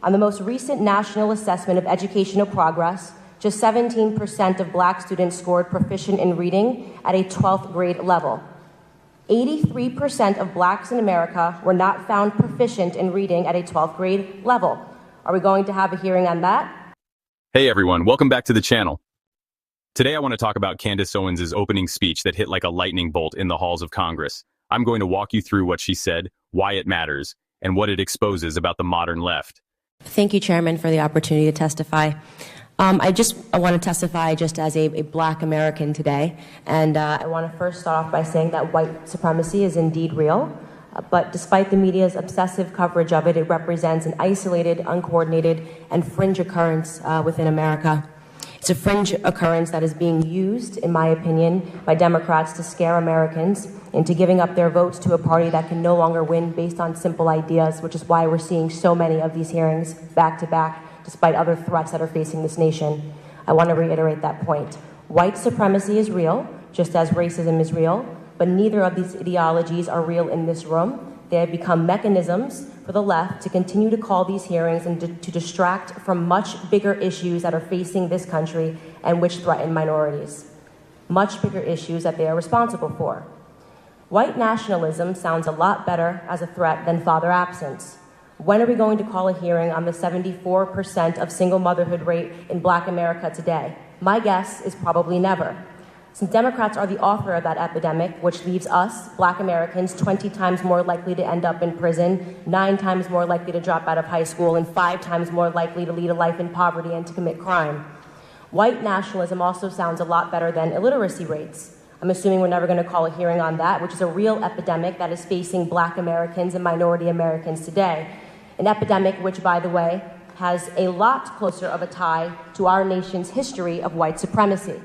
On the most recent national assessment of educational progress, just 17% of Black students scored proficient in reading at a 12th grade level. 83% of Blacks in America were not found proficient in reading at a 12th grade level. Are we going to have a hearing on that? Hey everyone, welcome back to the channel. Today I want to talk about Candace Owens' opening speech that hit like a lightning bolt in the halls of Congress. I'm going to walk you through what she said, why it matters, and what it exposes about the modern left. Thank you, Chairman, for the opportunity to testify. I want to testify just as a Black American today, and I want to first start off by saying that white supremacy is indeed real, but despite the media's obsessive coverage of it, it represents an isolated, uncoordinated, and fringe occurrence within America. It's a fringe occurrence that is being used, in my opinion, by Democrats to scare Americans into giving up their votes to a party that can no longer win based on simple ideas, which is why we're seeing so many of these hearings back to back, despite other threats that are facing this nation. I want to reiterate that point. White supremacy is real, just as racism is real, but neither of these ideologies are real in this room. They have become mechanisms for the left to continue to call these hearings and to distract from much bigger issues that are facing this country and which threaten minorities. Much bigger issues that they are responsible for. White nationalism sounds a lot better as a threat than father absence. When are we going to call a hearing on the 74% of single motherhood rate in Black America today? My guess is probably never. Since Democrats are the author of that epidemic, which leaves us, Black Americans, 20 times more likely to end up in prison, 9 times more likely to drop out of high school, and 5 times more likely to lead a life in poverty and to commit crime. White nationalism also sounds a lot better than illiteracy rates. I'm assuming we're never going to call a hearing on that, which is a real epidemic that is facing Black Americans and minority Americans today. An epidemic which, by the way, has a lot closer of a tie to our nation's history of white supremacy.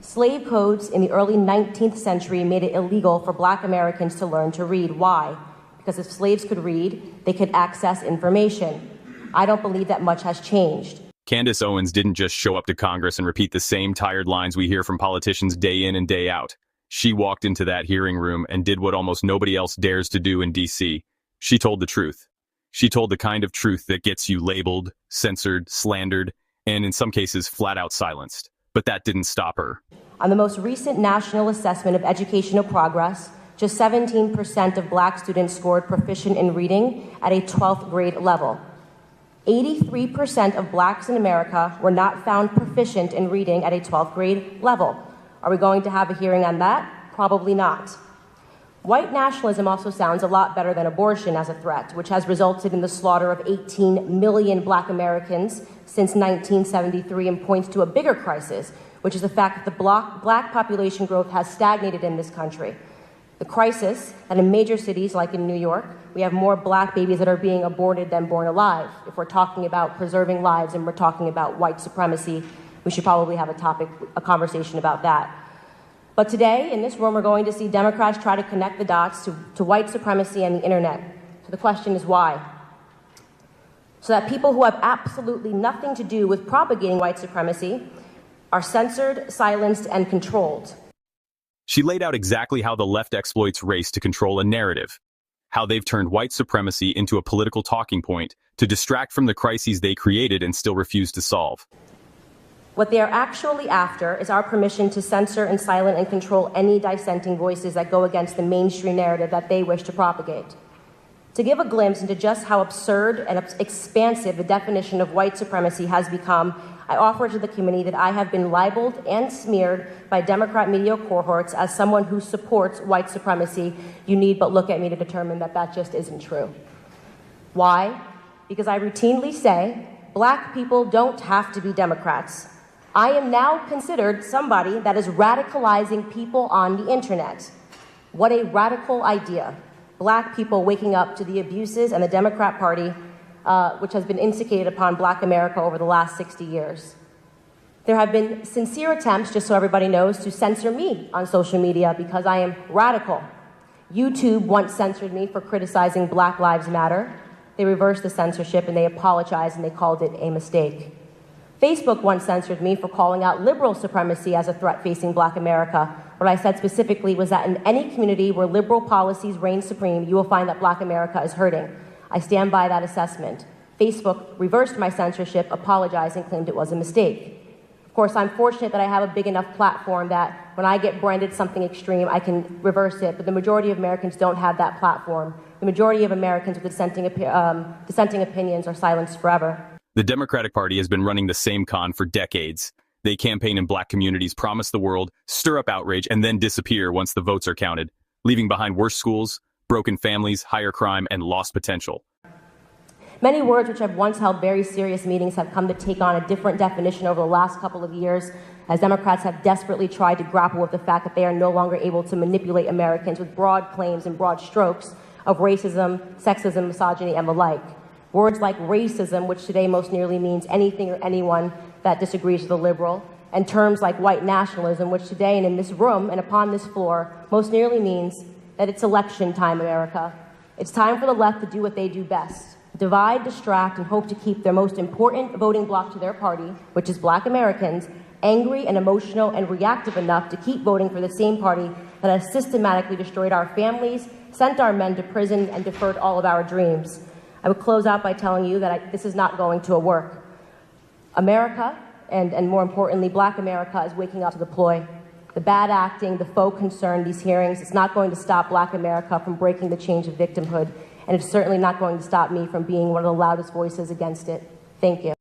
Slave codes in the early 19th century made it illegal for Black Americans to learn to read. Why? Because if slaves could read, they could access information. I don't believe that much has changed. Candace Owens didn't just show up to Congress and repeat the same tired lines we hear from politicians day in and day out. She walked into that hearing room and did what almost nobody else dares to do in D.C. She told the truth. She told the kind of truth that gets you labeled, censored, slandered, and in some cases flat out silenced. But that didn't stop her. On the most recent national assessment of educational progress, just 17% of Black students scored proficient in reading at a 12th grade level. 83% of Blacks in America were not found proficient in reading at a 12th grade level. Are we going to have a hearing on that? Probably not. White nationalism also sounds a lot better than abortion as a threat, which has resulted in the slaughter of 18 million Black Americans since 1973 and points to a bigger crisis, which is the fact that the Black population growth has stagnated in this country. The crisis that in major cities like in New York, we have more Black babies that are being aborted than born alive. If we're talking about preserving lives and we're talking about white supremacy, we should probably have a conversation about that. But today, in this room, we're going to see Democrats try to connect the dots to white supremacy and the internet. So the question is why? So that people who have absolutely nothing to do with propagating white supremacy are censored, silenced, and controlled. She laid out exactly how the left exploits race to control a narrative, how they've turned white supremacy into a political talking point to distract from the crises they created and still refuse to solve. What they are actually after is our permission to censor and silence and control any dissenting voices that go against the mainstream narrative that they wish to propagate. To give a glimpse into just how absurd and expansive the definition of white supremacy has become, I offer to the committee that I have been libeled and smeared by Democrat media cohorts as someone who supports white supremacy. You need but look at me to determine that that just isn't true. Why? Because I routinely say, Black people don't have to be Democrats. I am now considered somebody that is radicalizing people on the internet. What a radical idea. Black people waking up to the abuses and the Democrat Party, which has been instigated upon Black America over the last 60 years. There have been sincere attempts, just so everybody knows, to censor me on social media because I am radical. YouTube once censored me for criticizing Black Lives Matter. They reversed the censorship and they apologized and they called it a mistake. Facebook once censored me for calling out liberal supremacy as a threat facing Black America. What I said specifically was that in any community where liberal policies reign supreme, you will find that Black America is hurting. I stand by that assessment. Facebook reversed my censorship, apologized, and claimed it was a mistake. Of course, I'm fortunate that I have a big enough platform that when I get branded something extreme, I can reverse it, but the majority of Americans don't have that platform. The majority of Americans with dissenting opinions are silenced forever. The Democratic Party has been running the same con for decades. They campaign in black communities, promise the world, stir up outrage, and then disappear once the votes are counted, leaving behind worse schools, broken families, higher crime, and lost potential. Many words which have once held very serious meanings have come to take on a different definition over the last couple of years, as Democrats have desperately tried to grapple with the fact that they are no longer able to manipulate Americans with broad claims and broad strokes of racism, sexism, misogyny, and the like. Words like racism, which today most nearly means anything or anyone that disagrees with the liberal, and terms like white nationalism, which today and in this room and upon this floor most nearly means that it's election time, America. It's time for the left to do what they do best: divide, distract, and hope to keep their most important voting bloc to their party, which is black Americans, angry and emotional and reactive enough to keep voting for the same party that has systematically destroyed our families, sent our men to prison, and deferred all of our dreams. I would close out by telling you that this is not going to work. America, and more importantly, black America, is waking up to the ploy. The bad acting, the faux concern, these hearings, it's not going to stop black America from breaking the chains of victimhood, and it's certainly not going to stop me from being one of the loudest voices against it. Thank you.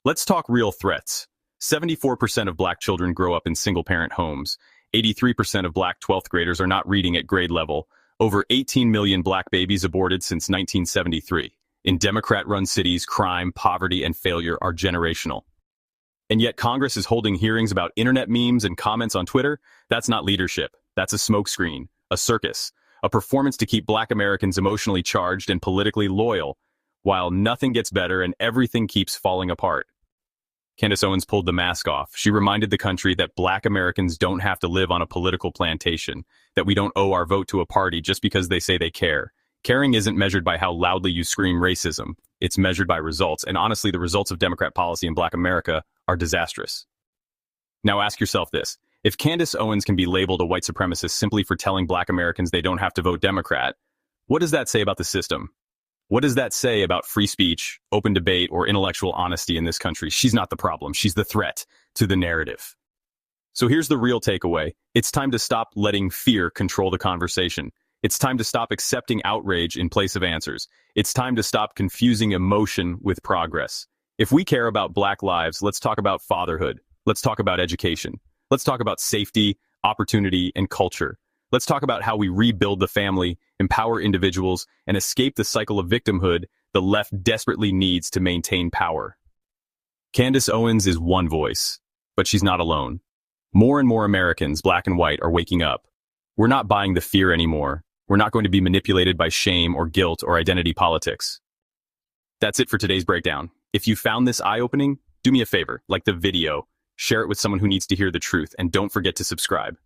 Let's talk real threats. 74% of black children grow up in single-parent homes. 83% of black 12th graders are not reading at grade level. Over 18 million black babies aborted since 1973. In Democrat-run cities, crime, poverty, and failure are generational. And yet Congress is holding hearings about internet memes and comments on Twitter. That's not leadership. That's a smokescreen, a circus, a performance to keep black Americans emotionally charged and politically loyal, while nothing gets better and everything keeps falling apart. Candace Owens pulled the mask off. She reminded the country that black Americans don't have to live on a political plantation, that we don't owe our vote to a party just because they say they care. Caring isn't measured by how loudly you scream racism. It's measured by results, and honestly, the results of Democrat policy in black America are disastrous. Now ask yourself this. If Candace Owens can be labeled a white supremacist simply for telling black Americans they don't have to vote Democrat, what does that say about the system? What does that say about free speech, open debate, or intellectual honesty in this country? She's not the problem. She's the threat to the narrative. So here's the real takeaway. It's time to stop letting fear control the conversation. It's time to stop accepting outrage in place of answers. It's time to stop confusing emotion with progress. If we care about black lives, let's talk about fatherhood. Let's talk about education. Let's talk about safety, opportunity, and culture. Let's talk about how we rebuild the family, empower individuals, and escape the cycle of victimhood the left desperately needs to maintain power. Candace Owens is one voice, but she's not alone. More and more Americans, black and white, are waking up. We're not buying the fear anymore. We're not going to be manipulated by shame or guilt or identity politics. That's it for today's breakdown. If you found this eye-opening, do me a favor, like the video, share it with someone who needs to hear the truth, and don't forget to subscribe.